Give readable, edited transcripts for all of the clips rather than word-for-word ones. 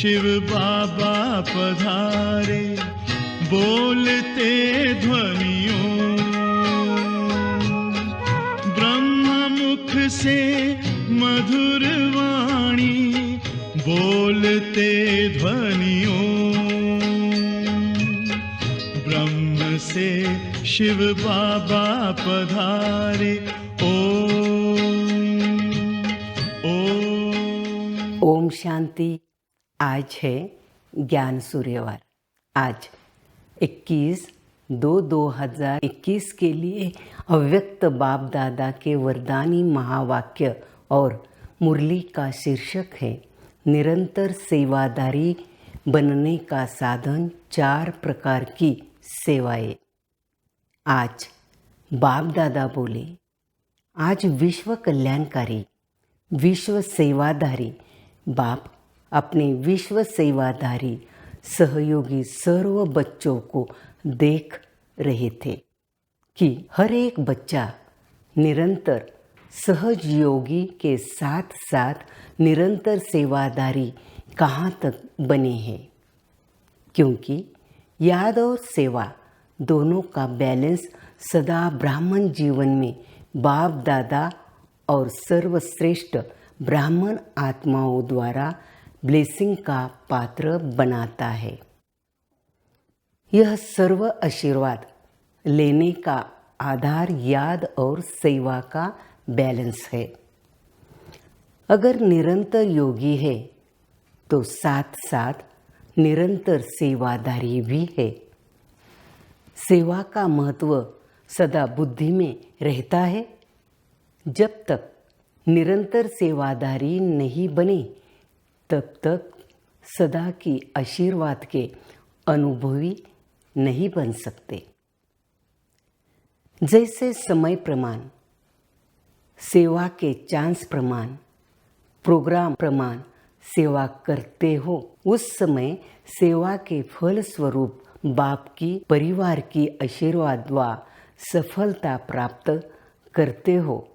शिव बाबा पधारे, बोलते ध्वनियों, ब्रह्म मुख से मधुर वाणी, बोलते ध्वनियों, ब्रह्म से शिव बाबा पधारे। ओम शांति। आज है ज्ञान सूर्यवार। आज 21/2/2021 के लिए अव्यक्त बाप दादा के वरदानी महावाक्य और मुरली का शीर्षक है निरंतर सेवादारी बनने का साधन, 4 प्रकार की सेवाएं। आज बाप दादा बोले, आज विश्व कल्याणकारी, विश्व सेवाधारी बाप अपने विश्व सेवाधारी सहयोगी सर्व बच्चों को देख रहे थे कि हर एक बच्चा निरंतर सहज योगी के साथ साथ निरंतर सेवादारी कहाँ तक बने हैं, क्योंकि याद और सेवा दोनों का बैलेंस सदा ब्राह्मण जीवन में बाप दादा और सर्वश्रेष्ठ ब्राह्मण आत्माओं द्वारा ब्लेसिंग का पात्र बनाता है। यह सर्व आशीर्वाद लेने का आधार याद और सेवा का बैलेंस है। अगर निरंतर योगी है तो साथ साथ निरंतर सेवादारी भी है। सेवा का महत्व सदा बुद्धि में रहता है। जब तक निरंतर सेवादारी नहीं बने तब तक सदा की आशीर्वाद के अनुभवी नहीं बन सकते। जैसे समय प्रमाण, सेवा के चांस प्रमाण, प्रोग्राम प्रमाण सेवा करते हो, उस समय सेवा के फल स्वरूप बाप की परिवार की आशीर्वाद व सफलता प्राप्त करते हो,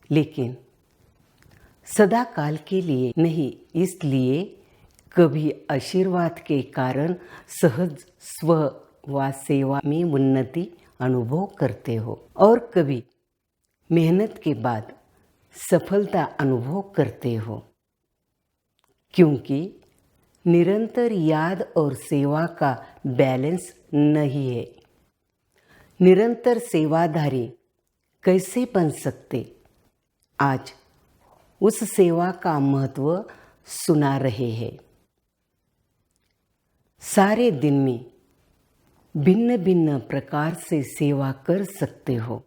लेकिन सदा काल के लिए नहीं। इसलिए कभी आशीर्वाद के कारण सहज स्व व सेवा में उन्नति अनुभव करते हो और कभी मेहनत के बाद सफलता अनुभव करते हो, क्योंकि निरंतर याद और सेवा का बैलेंस नहीं है। निरंतर सेवाधारी कैसे बन सकते? आज उस सेवा का महत्व सुना रहे हैं। सारे दिन में भिन्न भिन्न प्रकार से सेवा कर सकते हो।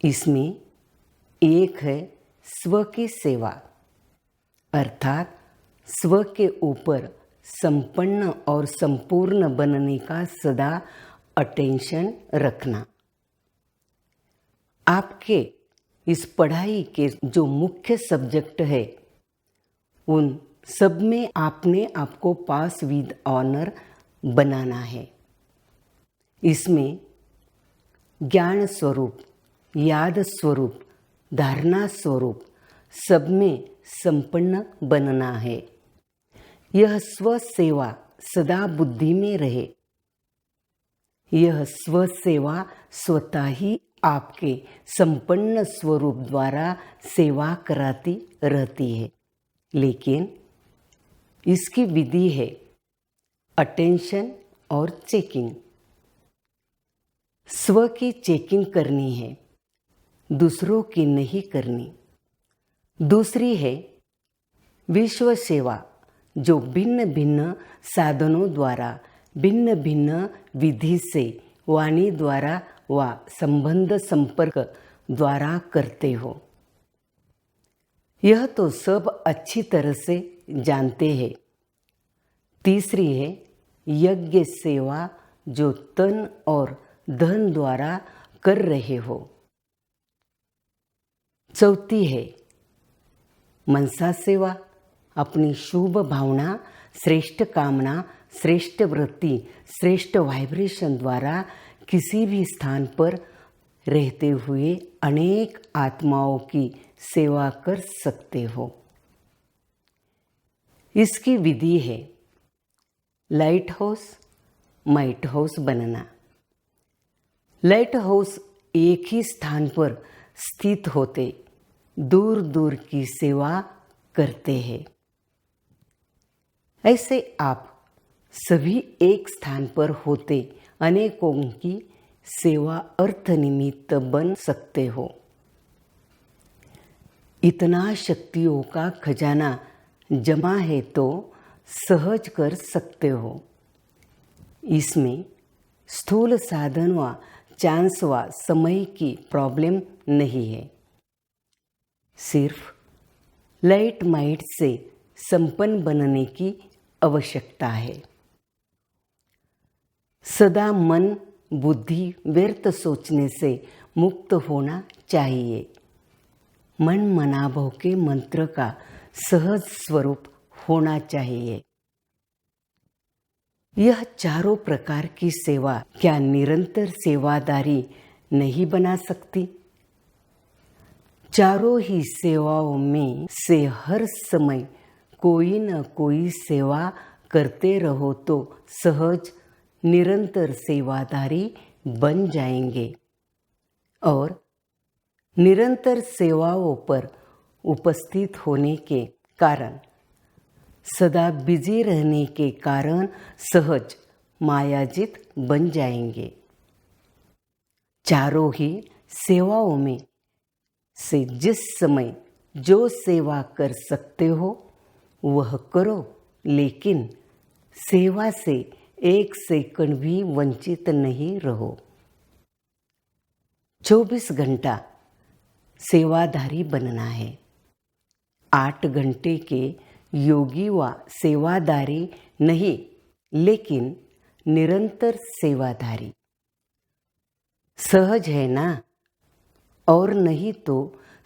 इसमें एक है स्व की सेवा, अर्थात स्व के ऊपर संपन्न और संपूर्ण बनने का सदा अटेंशन रखना। आपके इस पढ़ाई के जो मुख्य सब्जेक्ट है, उन सब में आपने आपको पास विद ऑनर बनाना है। इसमें ज्ञान स्वरूप, याद स्वरूप, धारणा स्वरूप सब में संपन्न बनना है। यह स्व सेवा सदा बुद्धि में रहे। यह स्व सेवा स्वतः ही आपके संपन्न स्वरूप द्वारा सेवा कराती रहती है, लेकिन इसकी विधि है अटेंशन और चेकिंग। स्व की चेकिंग करनी है, दूसरों की नहीं करनी। दूसरी है विश्व सेवा, जो भिन्न भिन्न साधनों द्वारा, भिन्न भिन्न विधि से, वाणी द्वारा व संबंध संपर्क द्वारा करते हो। यह तो सब अच्छी तरह से जानते हैं। तीसरी है यज्ञ सेवा, जो तन और धन द्वारा कर रहे हो। चौथी है मनसा सेवा, अपनी शुभ भावना, श्रेष्ठ कामना, श्रेष्ठ वृत्ति, श्रेष्ठ वाइब्रेशन द्वारा किसी भी स्थान पर रहते हुए अनेक आत्माओं की सेवा कर सकते हो। इसकी विधि है लाइट हाउस माइट हाउस बनना। लाइट हाउस एक ही स्थान पर स्थित होते दूर दूर की सेवा करते हैं। ऐसे आप सभी एक स्थान पर होते अनेकों की सेवा अर्थ निमित्त बन सकते हो। इतना शक्तियों का खजाना जमा है तो सहज कर सकते हो। इसमें स्थूल साधन व चांस व समय की प्रॉब्लम नहीं है। सिर्फ लाइट माइट से संपन्न बनने की आवश्यकता है। सदा मन बुद्धि व्यर्थ सोचने से मुक्त होना चाहिए। मन मनाभव के मंत्र का सहज स्वरूप होना चाहिए। यह चारों प्रकार की सेवा क्या निरंतर सेवादारी नहीं बना सकती? चारों ही सेवाओं में से हर समय कोई न कोई सेवा करते रहो तो सहज निरंतर सेवादारी बन जाएंगे और निरंतर सेवाओं पर उपस्थित होने के कारण, सदा बिजी रहने के कारण सहज मायाजित बन जाएंगे। चारों ही सेवाओं में से जिस समय जो सेवा कर सकते हो वह करो, लेकिन सेवा से एक सेकंड भी वंचित नहीं रहो। 24 घंटा सेवाधारी बनना है। 8 घंटे के योगी व सेवादारी नहीं, लेकिन निरंतर सेवाधारी। सहज है ना? और नहीं तो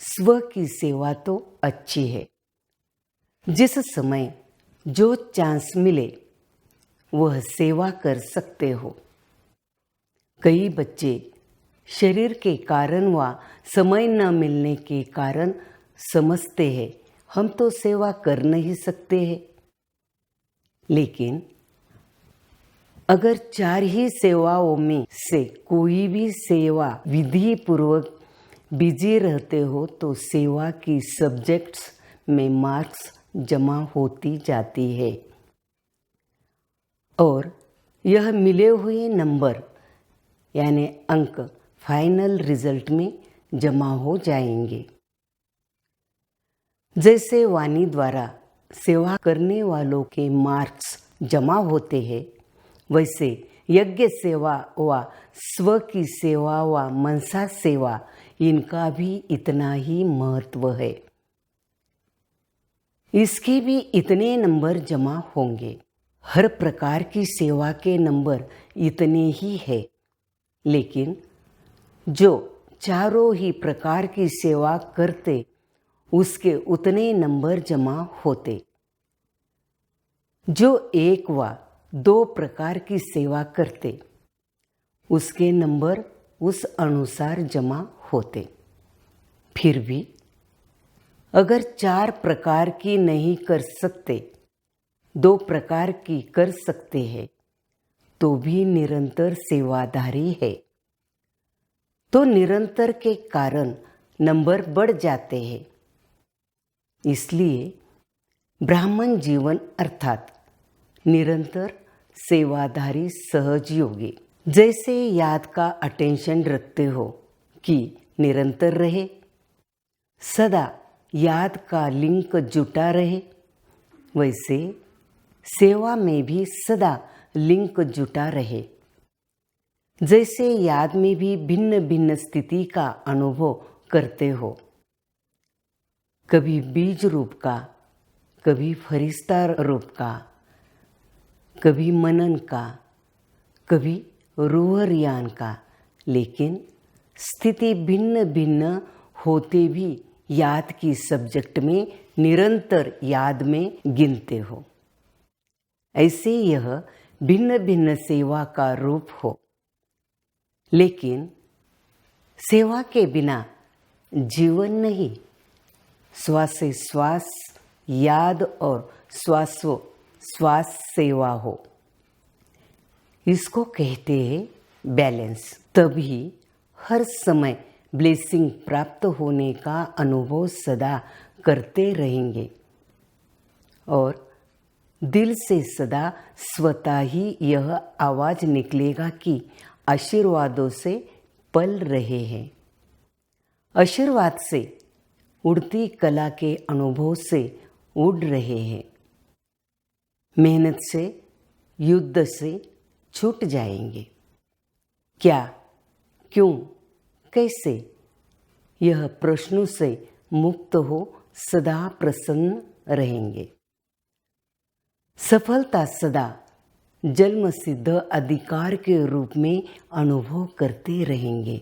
स्व की सेवा तो अच्छी है। जिस समय जो चांस मिले वह सेवा कर सकते हो। कई बच्चे शरीर के कारण व समय न मिलने के कारण समझते हैं हम तो सेवा कर नहीं सकते हैं। लेकिन अगर 4 ही सेवाओं में से कोई भी सेवा विधि पूर्वक बिजी रहते हो तो सेवा की सब्जेक्ट्स में मार्क्स जमा होती जाती है और यह मिले हुए नंबर यानी अंक फाइनल रिजल्ट में जमा हो जाएंगे। जैसे वाणी द्वारा सेवा करने वालों के मार्क्स जमा होते हैं, वैसे यज्ञ सेवा व स्व की सेवा व मनसा सेवा इनका भी इतना ही महत्व है। इसके भी इतने नंबर जमा होंगे। हर प्रकार की सेवा के नंबर इतने ही है, लेकिन जो चारों ही प्रकार की सेवा करते उसके उतने नंबर जमा होते। जो 1 व 2 प्रकार की सेवा करते उसके नंबर उस अनुसार जमा होते। फिर भी अगर 4 प्रकार की नहीं कर सकते, 2 प्रकार की कर सकते हैं, तो भी निरंतर सेवाधारी है। तो निरंतर के कारण नंबर बढ़ जाते हैं। इसलिए ब्राह्मण जीवन अर्थात निरंतर सेवाधारी सहज योगी। जैसे याद का अटेंशन रखते हो कि निरंतर रहे, सदा याद का लिंक जुटा रहे, वैसे सेवा में भी सदा लिंक जुटा रहे। जैसे याद में भी भिन्न भिन्न स्थिति का अनुभव करते हो, कभी बीज रूप का, कभी फरिश्ता रूप का, कभी मनन का, कभी रूहरियान का, लेकिन स्थिति भिन्न भिन्न होते भी याद की सब्जेक्ट में निरंतर याद में गिनते हो। ऐसे यह भिन्न भिन्न सेवा का रूप हो, लेकिन सेवा के बिना जीवन नहीं। श्वास से श्वास याद और श्वास सेवा हो। इसको कहते हैं बैलेंस। तभी हर समय ब्लेसिंग प्राप्त होने का अनुभव सदा करते रहेंगे और दिल से सदा स्वतः ही यह आवाज़ निकलेगा कि आशीर्वादों से पल रहे हैं। आशीर्वाद से उड़ती कला के अनुभव से उड़ रहे हैं। मेहनत से, युद्ध से छूट जाएंगे। क्या, क्यों, कैसे, यह प्रश्नों से मुक्त हो सदा प्रसन्न रहेंगे। सफलता सदा जन्म सिद्ध अधिकार के रूप में अनुभव करते रहेंगे।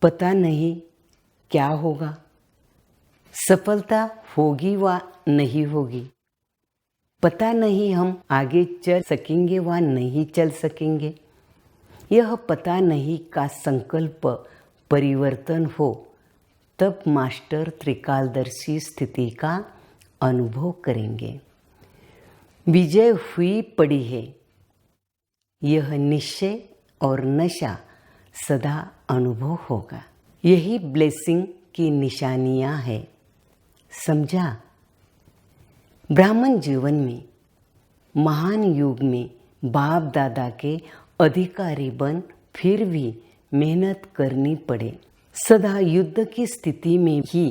पता नहीं क्या होगा, सफलता होगी व नहीं होगी, पता नहीं हम आगे चल सकेंगे व नहीं चल सकेंगे। यह पता नहीं का संकल्प परिवर्तन हो तब मास्टर त्रिकालदर्शी स्थिति का अनुभव करेंगे। विजय हुई पड़ी है, यह निश्चय और नशा सदा अनुभव होगा। यही ब्लेसिंग की निशानियां हैं। समझा? ब्राह्मण जीवन में महान युग में बाप दादा के अधिकारी बन फिर भी मेहनत करनी पड़े। सदा युद्ध की स्थिति में ही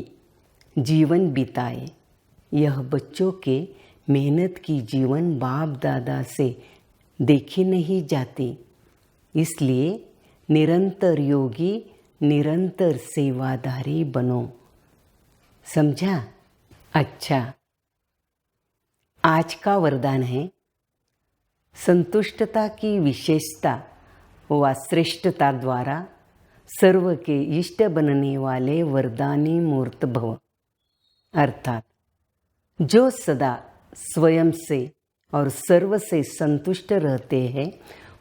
जीवन बिताए। यह बच्चों के मेहनत की जीवन बाप दादा से देखी नहीं जाती। इसलिए निरंतर योगी, निरंतर सेवादारी बनो। समझा? अच्छा, आज का वरदान है संतुष्टता की विशेषता व श्रेष्ठता द्वारा सर्व के इष्ट बनने वाले वरदानी मूर्त भव। अर्थात जो सदा स्वयं से और सर्व से संतुष्ट रहते हैं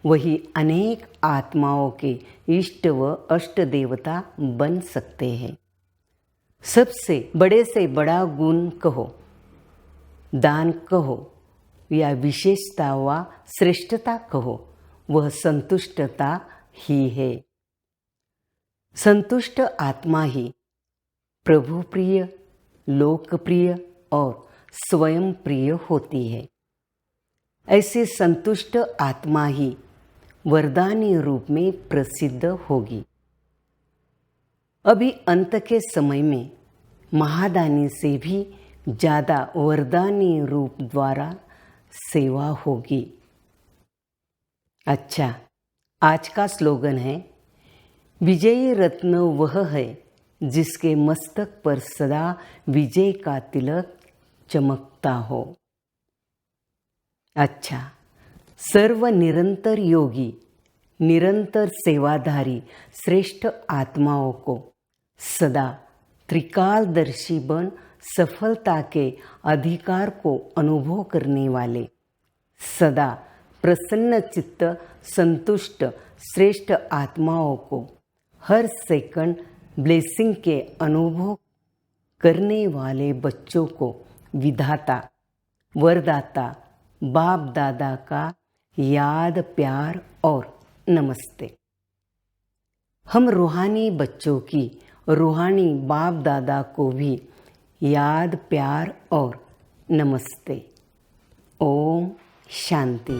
वही अनेक आत्माओं के इष्ट व अष्ट देवता बन सकते हैं। सबसे बड़े से बड़ा गुण कहो, दान कहो या विशेषता व श्रेष्ठता कहो, वह संतुष्टता ही है। संतुष्ट आत्मा ही प्रभु प्रिय, लोकप्रिय और स्वयं प्रिय होती है। ऐसे संतुष्ट आत्मा ही वरदानी रूप में प्रसिद्ध होगी। अभी अंत के समय में महादानी से भी ज़्यादा वरदानी रूप द्वारा सेवा होगी। अच्छा, आज का स्लोगन है विजयी रत्न वह है जिसके मस्तक पर सदा विजय का तिलक चमकता हो। अच्छा, सर्व निरंतर योगी, निरंतर सेवाधारी श्रेष्ठ आत्माओं को सदा त्रिकालदर्शी बन सफलता के अधिकार को अनुभव करने वाले, सदा प्रसन्न चित्त संतुष्ट श्रेष्ठ आत्माओं को हर सेकंड ब्लेसिंग के अनुभव करने वाले बच्चों को विधाता, वरदाता बाप दादा का याद, प्यार और नमस्ते। हम रूहानी बच्चों की रूहानी बाप दादा को भी याद, प्यार और नमस्ते। ओम शांति।